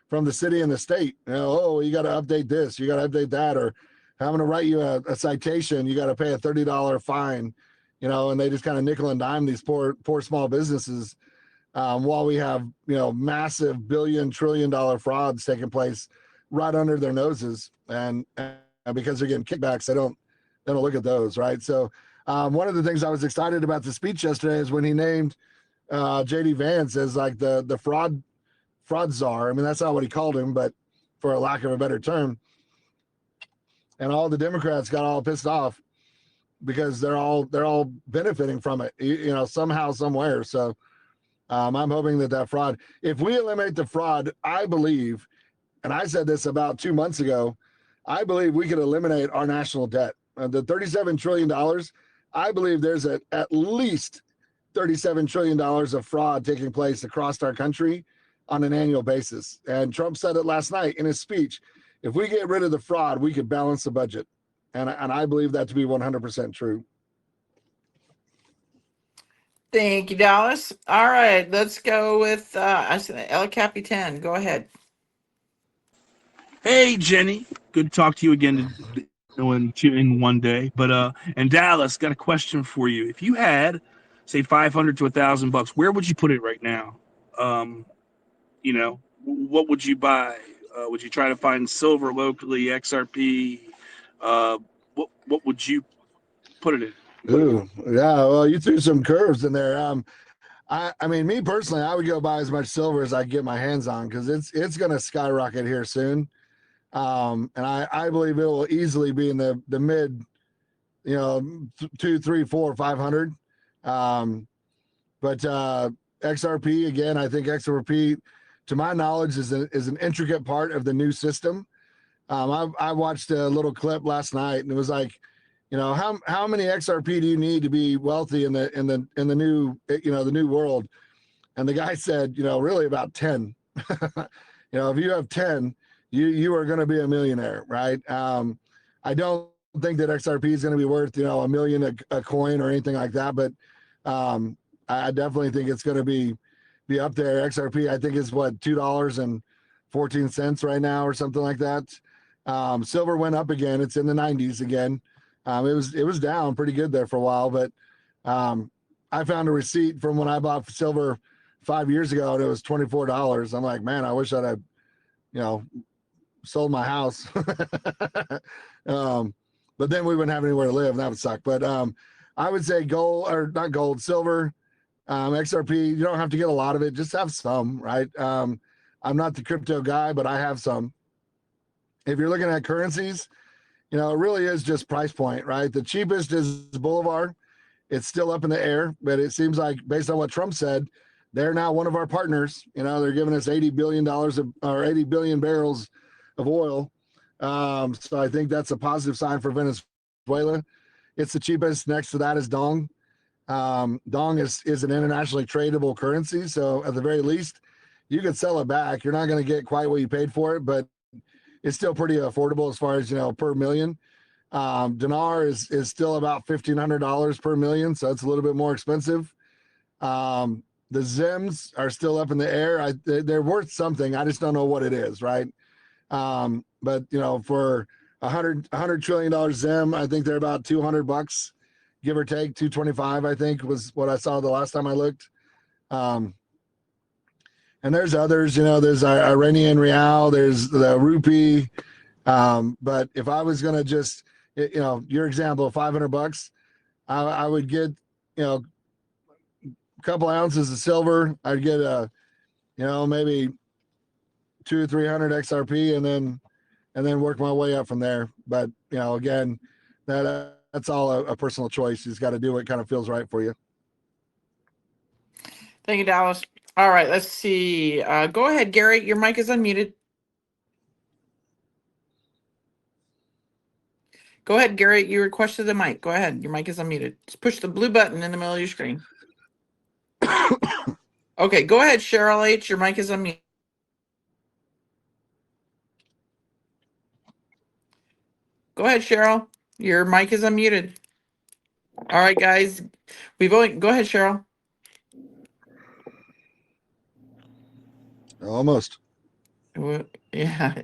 from the city and the state. You got to update this, you got to update that, or I'm going to write you a citation, you got to pay a $30 fine, and they just kind of nickel and dime these poor small while we have massive $1 billion-trillion frauds taking place right under their noses, and because they're getting kickbacks, they don't look at those, right? So one of the things I was excited about the speech yesterday is when he named JD Vance as like the fraud czar. I mean, that's not what he called him, but for a lack of a better term. And all the Democrats got all pissed off because they're all benefiting from it, you know, somehow, somewhere. So I'm hoping that fraud, if we eliminate the fraud, I believe, and I said this about 2 months ago, I believe we could eliminate our national debt. The $37 trillion, I believe there's at least $37 trillion of fraud taking place across our country on an annual basis. And Trump said it last night in his speech. If we get rid of the fraud, we could balance the budget. And I believe that to be 100% true. Thank you, Dallas. All right, let's go with El Capitan. Go ahead. Hey, Jenny. Good to talk to you again in one day. But and Dallas, got a question for you. If you had, say, $500 to $1,000, where would you put it right now? You know, what would you buy? Would you try to find silver locally, XRP? What would you put it in? Ooh, yeah. Well, you threw some curves in there. I mean, me personally, I would go buy as much silver as I can get my hands on because it's going to skyrocket here soon. And I believe it will easily be in the mid, you know, 2, 3, 4, 500. But XRP again, I think XRP, to my knowledge, is an intricate part of the new system. I watched a little clip last night, and it was like, you know, how many XRP do you need to be wealthy in the new, you know, the new world? And the guy said, you know, really about 10. You know, if you have 10, you are going to be a millionaire, right? I don't think that XRP is going to be worth, you know, $1 million a coin or anything like that, but I definitely think it's going to be up there. XRP, I think, is what, $2.14 right now or something like that. Silver went up again. It's in the 90s again. It was down pretty good there for a while, but I found a receipt from when I bought silver 5 years ago, and it was $24. I'm like, man, I wish I'd have, you know, sold my house. But then we wouldn't have anywhere to live, and that would suck. But I would say silver, XRP. You don't have to get a lot of it; just have some, right? I'm not the crypto guy, but I have some. If you're looking at currencies, you know, it really is just price point, right? The cheapest is Bolivar. It's still up in the air, but it seems like, based on what Trump said, they're now one of our partners. You know, they're giving us $80 billion or 80 billion barrels of oil. So I think that's a positive sign for Venezuela. It's the cheapest. Next to that is Dong. Dong is an internationally tradable currency. So at the very least, you could sell it back. You're not going to get quite what you paid for it, but it's still pretty affordable as far as, you know, per million. Dinar is still about $1,500 per million, so it's a little bit more expensive. The Zims are still up in the air. They're worth something. I just don't know what it is, right? But, you know, for $100 trillion Zim, I think they're about $200, give or take. 225, I think, was what I saw the last time I looked. And there's others, you know, there's Iranian Rial, there's the Rupee. But if I was going to just, you know, your example, $500, I would get, you know, a couple ounces of silver. I'd get you know, maybe 200 or 300 XRP, and then work my way up from there. But, you know, again, that's all a personal choice. You just got to do what kind of feels right for you. Thank you, Dallas. All right, let's see. Go ahead, Gary. Your mic is unmuted. Go ahead, Gary. You requested the mic. Go ahead. Your mic is unmuted. Just push the blue button in the middle of your screen. Okay, go ahead, Cheryl H. Your mic is unmuted. Go ahead, Cheryl. Your mic is unmuted. All right, guys. Go ahead, Cheryl. Almost. Yeah.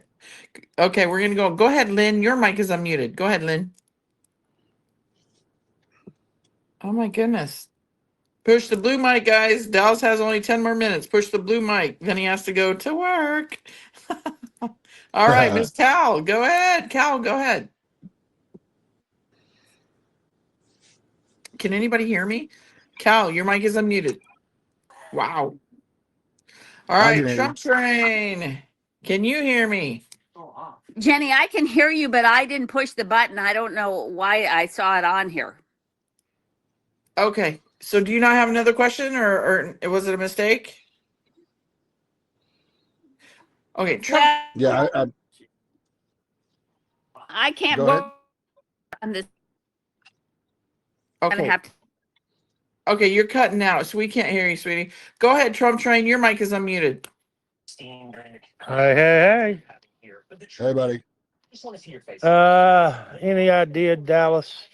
Okay, we're gonna go. Go ahead, Lynn. Your mic is unmuted. Go ahead, Lynn. Oh my goodness. Push the blue mic, guys. Dallas has only 10 more minutes. Push the blue mic. Then he has to go to work. All right, Miss Cal, go ahead. Cal, go ahead. Can anybody hear me? Cal, your mic is unmuted. Wow. All I right, can hear you. Trump train. Can you hear me? Jenny, I can hear you, but I didn't push the button. I don't know why I saw it on here. Okay. So do you not have another question or was it a mistake? Okay, Trump. Yeah, I can't go ahead. on this. I'm gonna Okay. have to. Okay, you're cutting out, so we can't hear you, sweetie. Go ahead, Trump train. Your mic is unmuted. Hey, Hey, buddy. any idea, Dallas,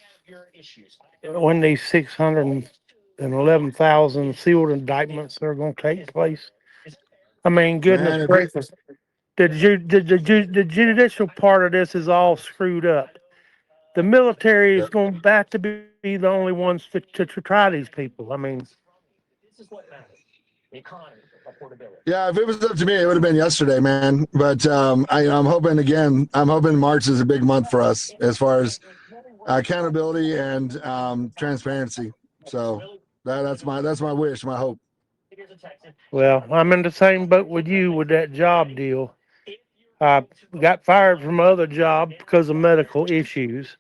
when these 611,000 sealed indictments are going to take place? I mean, goodness Man, gracious, the judicial part of this is all screwed up. The military is going to have to be the only ones to try these people. I mean, yeah, if it was up to me, it would have been yesterday, man. But I'm hoping again. I'm hoping March is a big month for us as far as accountability and transparency. So that's my wish, my hope. well, I'm in the same boat with you with that job deal. I got fired from my other job because of medical issues.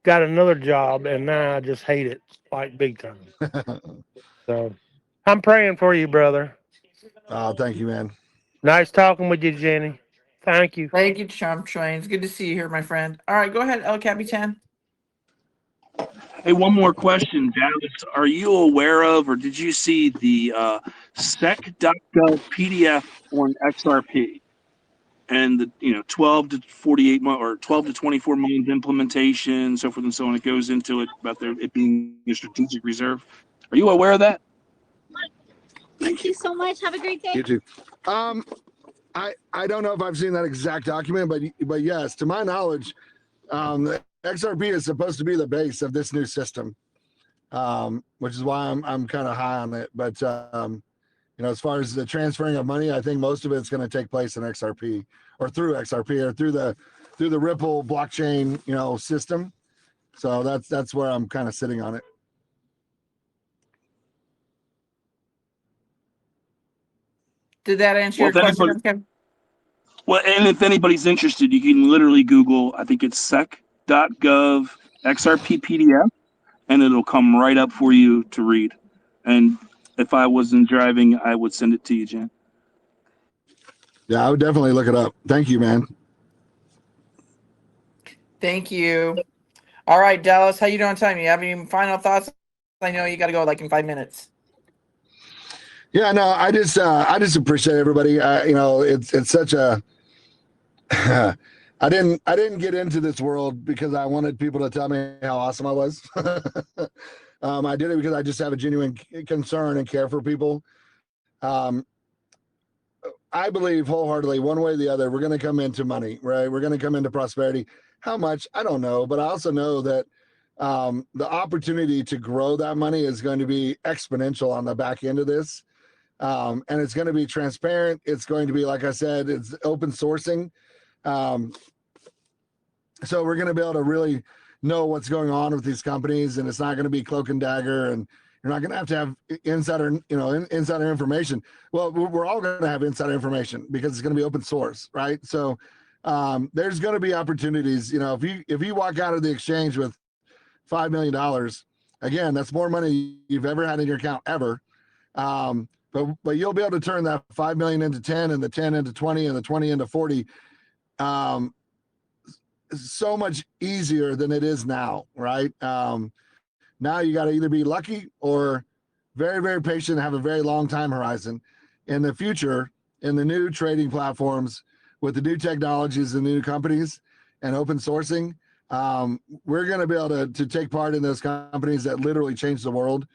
Got another job, and now I just hate it like big time. So I'm praying for you, brother. Oh, thank you, man. Nice talking with you, Jenny. Thank you. Thank you, Trump train. It's good to see you here, my friend. All right, go ahead, El Capitan. Hey, one more question, Dallas. Are you aware of, or did you see the sec.gov PDF on XRP and the 12 to 48 month or 12 to 24 month implementation, so forth and so on? It goes into it about it being a strategic reserve. Are you aware of that? Thank you so much. Have a great day. You too. I don't know if I've seen that exact document, but yes, to my knowledge, the XRP is supposed to be the base of this new system, which is why I'm kind of high on it. But as far as the transferring of money, I think most of it's going to take place in XRP or through XRP or through the Ripple blockchain system. So that's where I'm kind of sitting on it. Did that answer your question? Well, and if anybody's interested, you can literally Google, I think it's sec.gov XRP PDF, and it'll come right up for you to read. And if I wasn't driving, I would send it to you, Jen. Yeah, I would definitely look it up. Thank you, man. Thank you. All right, Dallas, how you doing on time? You have any final thoughts? I know you got to go like in 5 minutes. Yeah, no, I just appreciate everybody. It's such a I didn't get into this world because I wanted people to tell me how awesome I was. I did it because I just have a genuine concern and care for people. I believe wholeheartedly, one way or the other, we're going to come into money, right? We're going to come into prosperity. How much? I don't know, but I also know that the opportunity to grow that money is going to be exponential on the back end of this. And it's going to be transparent. It's going to be, like I said, it's open sourcing. So we're going to be able to really know what's going on with these companies, and it's not going to be cloak and dagger, and you're not going to have insider information. Well, we're all going to have insider information because it's going to be open source, right? So there's going to be opportunities. If you walk out of the exchange with $5 million, again, that's more money you've ever had in your account ever. But you'll be able to turn that 5 million into 10 and the 10 into 20 and the 20 into 40 so much easier than it is now, right? Now you got to either be lucky or very, very patient and have a very long time horizon. In the future, in the new trading platforms with the new technologies and new companies and open sourcing, we're going to be able to take part in those companies that literally change the world.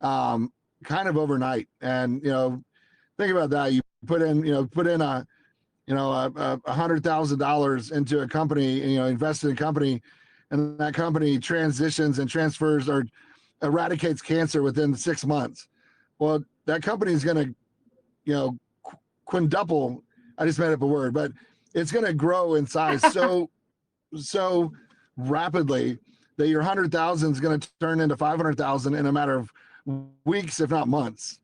Kind of overnight. And think about that. You put in $100,000 into a company, invested in a company, and that company transitions and transfers or eradicates cancer within 6 months. Well, that company is going to, you know, quintuple. I just made up a word, but it's going to grow in size so rapidly that your 100,000 is going to turn into 500,000 in a matter of weeks, if not months.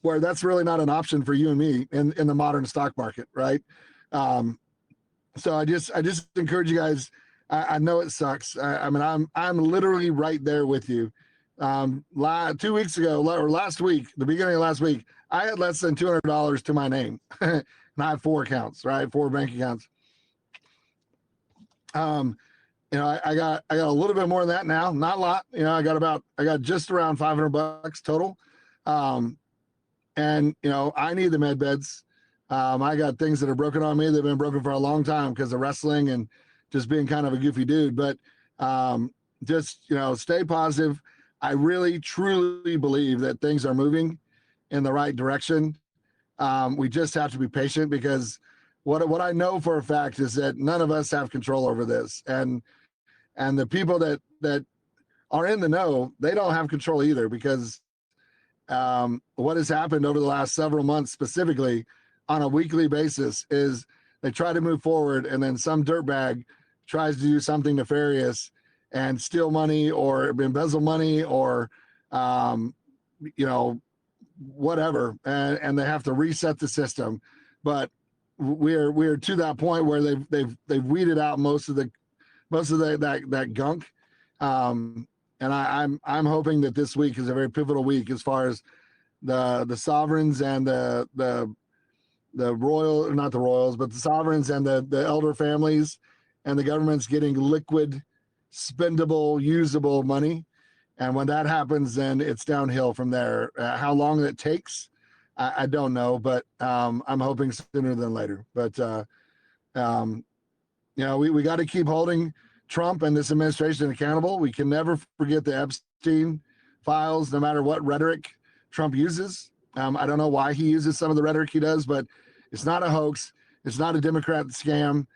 Where that's really not an option for you and me in the modern stock market, right? So I just encourage you guys. I know it sucks. I mean, I'm literally right there with you. 2 weeks ago or last week, the beginning of last week, I had less than $200 to my name, and I have 4 accounts, right? 4 bank accounts. You know, I got a little bit more than that now, not a lot. You know, I got just around $500 total. And you know, I need the med beds. I got things that are broken on me. They've been broken for a long time because of wrestling and just being kind of a goofy dude. But just, you know, stay positive. I really, truly believe that things are moving in the right direction. We just have to be patient because what I know for a fact is that none of us have control over this. And the people that are in the know, they don't have control either, because what has happened over the last several months specifically on a weekly basis is they try to move forward and then some dirtbag tries to do something nefarious and steal money or embezzle money or you know, whatever, and they have to reset the system. But we're to that point where they've weeded out most of that gunk. And I'm hoping that this week is a very pivotal week as far as the sovereigns and the royal, not the royals, but the sovereigns and the elder families and the government's getting liquid, spendable, usable money. And when that happens, then it's downhill from there. How long that takes, I don't know, but I'm hoping sooner than later. But you know, we got to keep holding Trump and this administration accountable. We can never forget the Epstein files, no matter what rhetoric Trump uses. I don't know why he uses some of the rhetoric he does, but it's not a hoax. It's not a Democrat scam.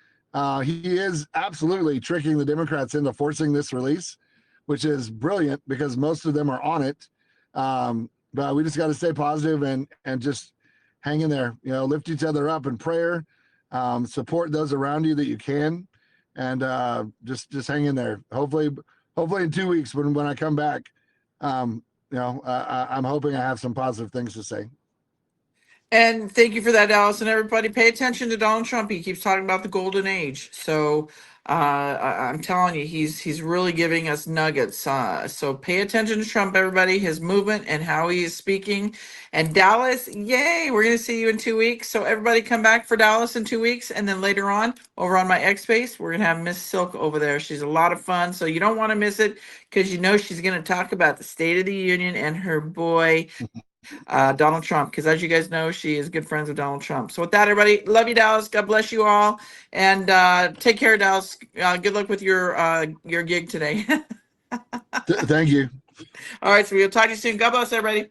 He is absolutely tricking the Democrats into forcing this release, which is brilliant because most of them are on it. But we just got to stay positive and just hang in there. You know, lift each other up in prayer. Support those around you that you can. And just hang in there. Hopefully in 2 weeks when I come back, you know, I'm hoping I have some positive things to say. And thank you for that, Dallas. And everybody, pay attention to Donald Trump. He keeps talking about the golden age. So I'm telling you, he's really giving us nuggets. So pay attention to Trump, everybody, his movement and how he is speaking. And Dallas, yay, we're going to see you in 2 weeks. So everybody come back for Dallas in 2 weeks. And then later on, over on my X Space, we're going to have Miss Silk over there. She's a lot of fun. So you don't want to miss it because you know she's going to talk about the State of the Union and her boy, Donald Trump, because as you guys know, she is good friends with Donald Trump. So with that, everybody, love you, Dallas. God bless you all, and take care, Dallas. Good luck with your gig today. Thank you. All right, so we'll talk to you soon. God bless everybody.